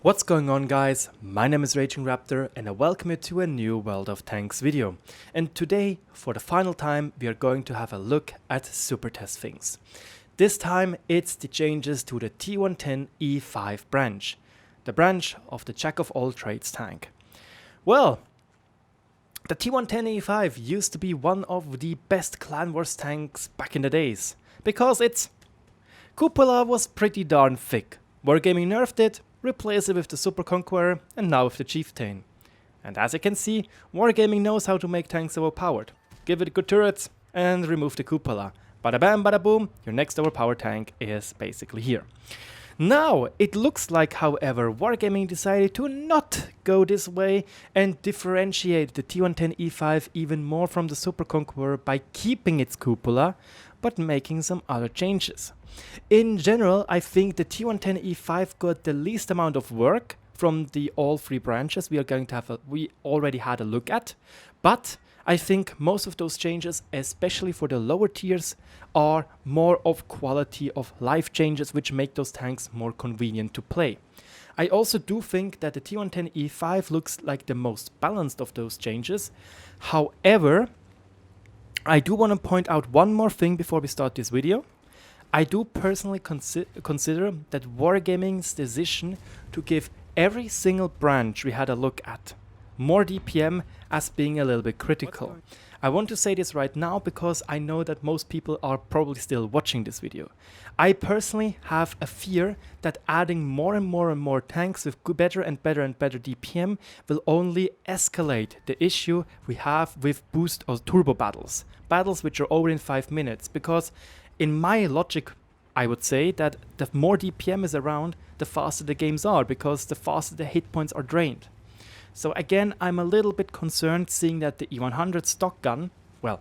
What's going on, guys? My name is RagingRaptor and I welcome you to a new World of Tanks video. And today, for the final time, we are going to have a look at SuperTest things. This time it's the changes to the T110E5 branch, the branch of the Jack of all trades tank. Well, the T110E5 used to be one of the best Clan Wars tanks back in the days, because its cupola was pretty darn thick. Wargaming nerfed it, replaced it with the Super Conqueror, and now with the Chieftain. And as you can see, Wargaming knows how to make tanks overpowered. Give it good turrets and remove the cupola. Bada bam, bada boom, your next overpowered tank is basically here. Now, it looks like, however, Wargaming decided to not go this way and differentiate the T110E5 even more from the Super Conqueror by keeping its cupola, but making some other changes. In general, I think the T110E5 got the least amount of work from the all three branches we already had a look at, but I think most of those changes, especially for the lower tiers, are more of quality of life changes which make those tanks more convenient to play. I also do think that the T110E5 looks like the most balanced of those changes. However, I do want to point out one more thing before we start this video. I do personally consider that Wargaming's decision to give every single branch we had a look at more DPM as being a little bit critical. I want to say this right now because I know that most people are probably still watching this video. I personally have a fear that adding more and more tanks with better and better DPM will only escalate the issue we have with boost or turbo battles which are over in 5 minutes, because in my logic, I would say that the more DPM is around, the faster the games are, because the faster the hit points are drained. So again, I'm a little bit concerned seeing that the E100 stock gun, the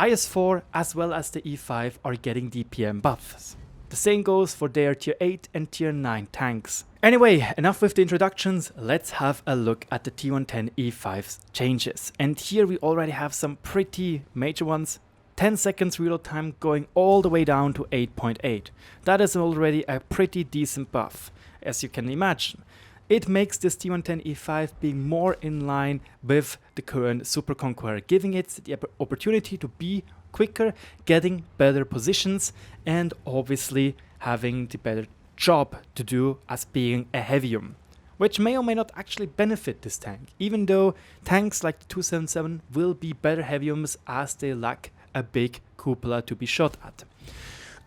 IS-4 as well as the E5 are getting DPM buffs. The same goes for their tier 8 and tier 9 tanks. Anyway, enough with the introductions, let's have a look at the T110E5's changes. And here we already have some pretty major ones. 10 seconds reload time going all the way down to 8.8. That is already a pretty decent buff, as you can imagine. It makes this T110E5 being more in line with the current Super Conqueror, giving it the opportunity to be quicker, getting better positions, and obviously having the better job to do as being a heavium, which may or may not actually benefit this tank, even though tanks like the 277 will be better heaviums as they lack a big cupola to be shot at.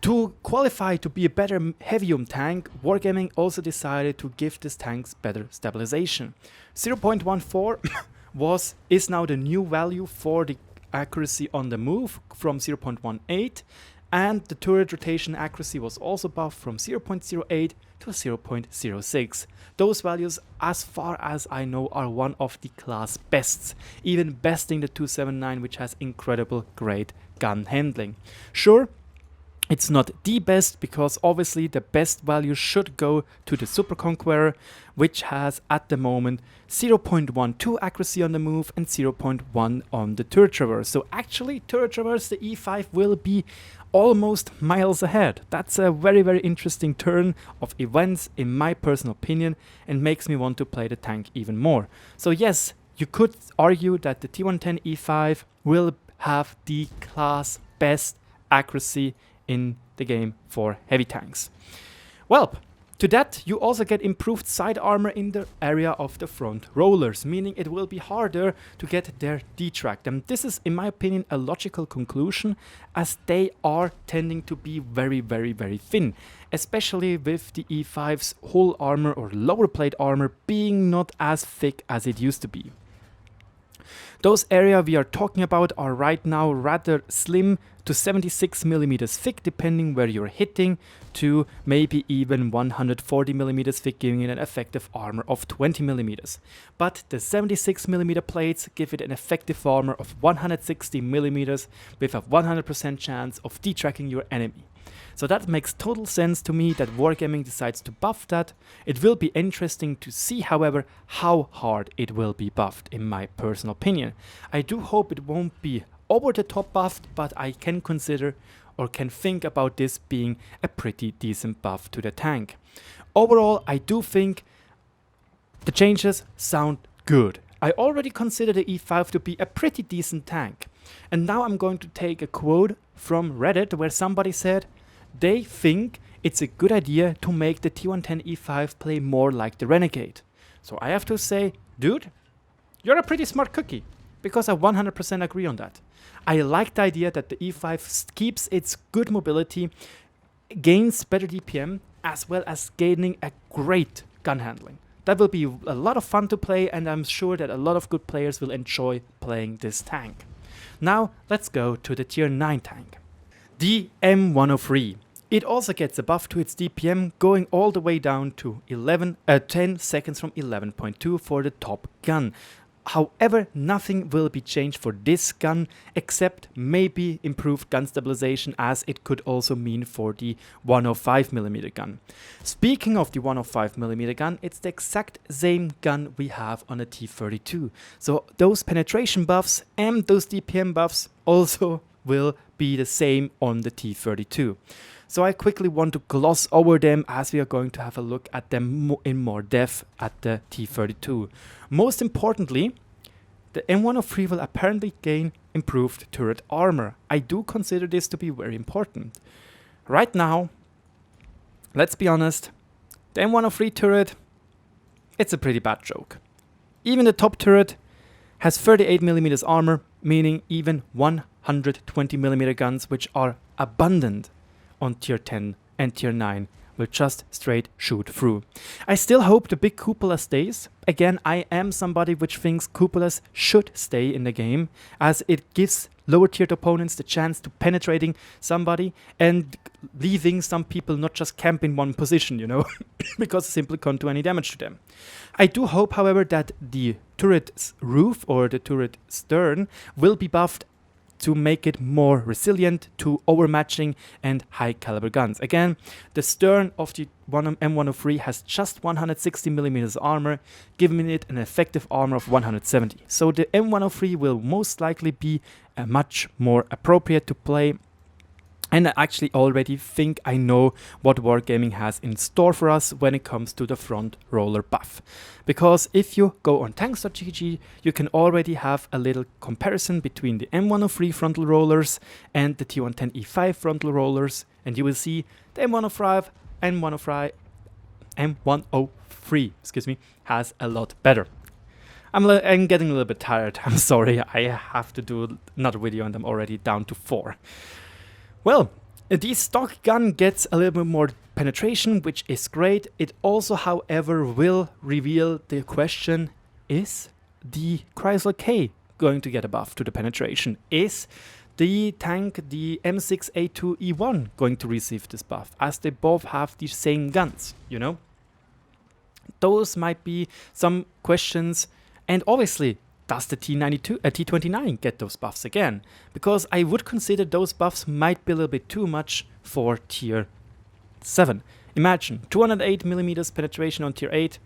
To qualify to be a better heavium tank, Wargaming also decided to give this tanks better stabilization. 0.14 is now the new value for the accuracy on the move from 0.18, and the turret rotation accuracy was also buffed from 0.08 to 0.06. Those values, as far as I know, are one of the class bests, even besting the 279, which has incredible great gun handling. Sure, it's not the best, because obviously the best value should go to the Super Conqueror, which has at the moment 0.12 accuracy on the move and 0.1 on the turret traverse. So actually, turret traverse, the E5 will be almost miles ahead. That's a very interesting turn of events in my personal opinion, and makes me want to play the tank even more. So yes, you could argue that the T110E5 will have the class best accuracy in the game for heavy tanks. Well, to that you also get improved side armor in the area of the front rollers, meaning it will be harder to get their detract. And this is, in my opinion, a logical conclusion, as they are tending to be very thin, especially with the E5's whole armor or lower plate armor being not as thick as it used to be. Those areas we are talking about are right now rather slim to 76mm thick, depending where you're hitting, to maybe even 140mm thick, giving it an effective armor of 20mm. But the 76mm plates give it an effective armor of 160mm with a 100% chance of detracking your enemy. So that makes total sense to me that Wargaming decides to buff that. It will be interesting to see, however, how hard it will be buffed, in my personal opinion. I do hope it won't be over the top buffed, but I can consider or can think about this being a pretty decent buff to the tank. Overall, I do think the changes sound good. I already consider the E5 to be a pretty decent tank. And now I'm going to take a quote from Reddit where somebody said they think it's a good idea to make the T110E5 play more like the Renegade. So I have to say, dude, you're a pretty smart cookie, because I 100% agree on that. I like the idea that the E5 keeps its good mobility, gains better DPM, as well as gaining a great gun handling. That will be a lot of fun to play, and I'm sure that a lot of good players will enjoy playing this tank. Now let's go to the tier 9 tank. The M103. It also gets a buff to its DPM, going all the way down to 10 seconds from 11.2 for the top gun. However, nothing will be changed for this gun except maybe improved gun stabilization, as it could also mean for the 105mm gun. Speaking of the 105mm gun, it's the exact same gun we have on a T-32. So those penetration buffs and those DPM buffs also will be the same on the T-32. So I quickly want to gloss over them, as we are going to have a look at them in more depth at the T-32. Most importantly, the M103 will apparently gain improved turret armor. I do consider this to be very important. Right now, let's be honest, the M103 turret, it's a pretty bad joke. Even the top turret has 38mm armor, meaning even 120mm guns, which are abundant on tier 10 and tier 9, will just straight shoot through. I still hope the big cupola stays. Again, I am somebody which thinks cupolas should stay in the game, as it gives lower tiered opponents the chance to penetrating somebody and leaving some people not just camp in one position, you know, because it simply can't do any damage to them. I do hope, however, that the turret's roof or the turret stern will be buffed to make it more resilient to overmatching and high caliber guns. Again, the stern of the M103 has just 160mm armor, giving it an effective armor of 170. So the M103 will most likely be much more appropriate to play. And I actually already think I know what Wargaming has in store for us when it comes to the front roller buff. Because if you go on tanks.gg, you can already have a little comparison between the M103 frontal rollers and the T110E5 frontal rollers, and you will see the M103 has a lot better. I'm getting a little bit tired. I'm sorry, I have to do another video and I'm already down to 4. Well, the stock gun gets a little bit more penetration, which is great. It also, however, will reveal the question, is the Chrysler K going to get a buff to the penetration? Is the tank, the M6A2E1, going to receive this buff, as they both have the same guns, you know? Those might be some questions, and obviously, does the T29 get those buffs again? Because I would consider those buffs might be a little bit too much for tier 7. Imagine 208mm penetration on tier 8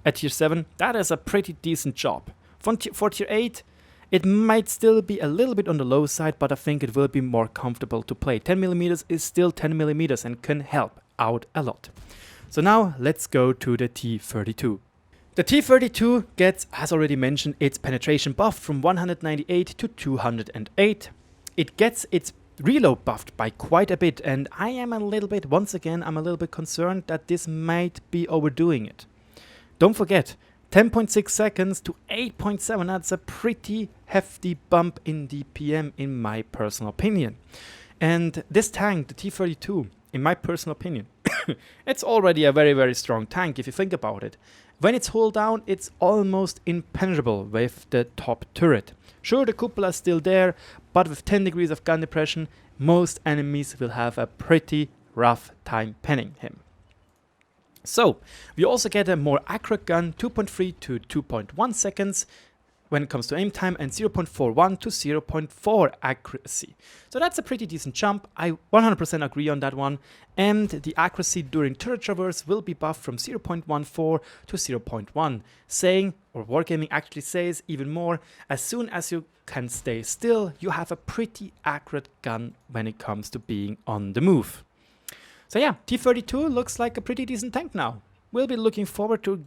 at tier 7. That is a pretty decent job. For tier 8, it might still be a little bit on the low side, but I think it will be more comfortable to play. 10mm is still 10mm and can help out a lot. So now let's go to the T-32. The T-32 gets, as already mentioned, its penetration buffed from 198 to 208. It gets its reload buffed by quite a bit, and I am a little bit concerned that this might be overdoing it. Don't forget, 10.6 seconds to 8.7, that's a pretty hefty bump in DPM in my personal opinion. And this tank, the T-32, in my personal opinion, it's already a very, very strong tank if you think about it. When it's hull down, it's almost impenetrable with the top turret. Sure, the cupola is still there, but with 10 degrees of gun depression, most enemies will have a pretty rough time penning him. So, we also get a more accurate gun, 2.3 to 2.1 seconds when it comes to aim time, and 0.41 to 0.4 accuracy. So that's a pretty decent jump. I 100% agree on that one. And the accuracy during turret traverse will be buffed from 0.14 to 0.1, saying, or Wargaming actually says even more, as soon as you can stay still, you have a pretty accurate gun when it comes to being on the move. So yeah, T-32 looks like a pretty decent tank now. will be looking forward to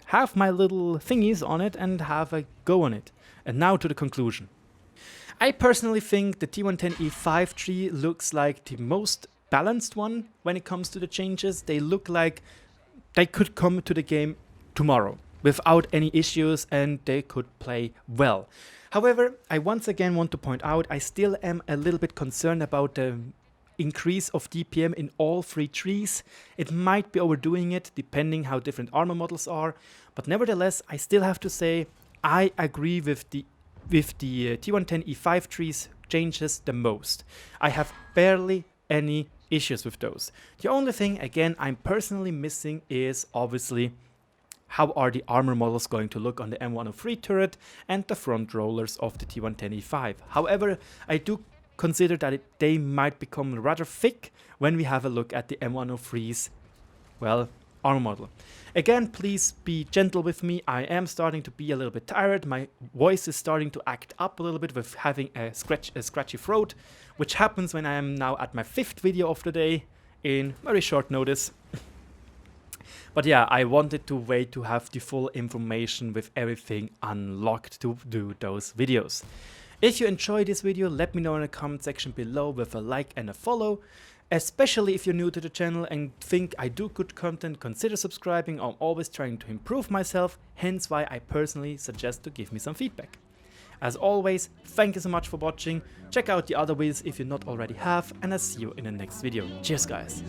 have my little thingies on it and have a go on it. And now to the conclusion. I personally think the T110E5 tree looks like the most balanced one when it comes to the changes. They look like they could come to the game tomorrow without any issues and they could play well. However, I once again want to point out I still am a little bit concerned about the increase of DPM in all three trees. It might be overdoing it depending how different armor models are, but nevertheless I still have to say I agree with the T110E5 trees changes the most. I have barely any issues with those. The only thing again I'm personally missing is obviously how are the armor models going to look on the M103 turret and the front rollers of the T110E5. However, I do consider that they might become rather thick when we have a look at the M103's, well, armor model. Again, please be gentle with me. I am starting to be a little bit tired. My voice is starting to act up a little bit with having a scratchy throat, which happens when I am now at my 5th video of the day in very short notice. But yeah, I wanted to wait to have the full information with everything unlocked to do those videos. If you enjoyed this video, let me know in the comment section below with a like and a follow. Especially if you're new to the channel and think I do good content, consider subscribing. I'm always trying to improve myself, hence why I personally suggest to give me some feedback. As always, thank you so much for watching. Check out the other videos if you not already have, and I'll see you in the next video. Cheers guys!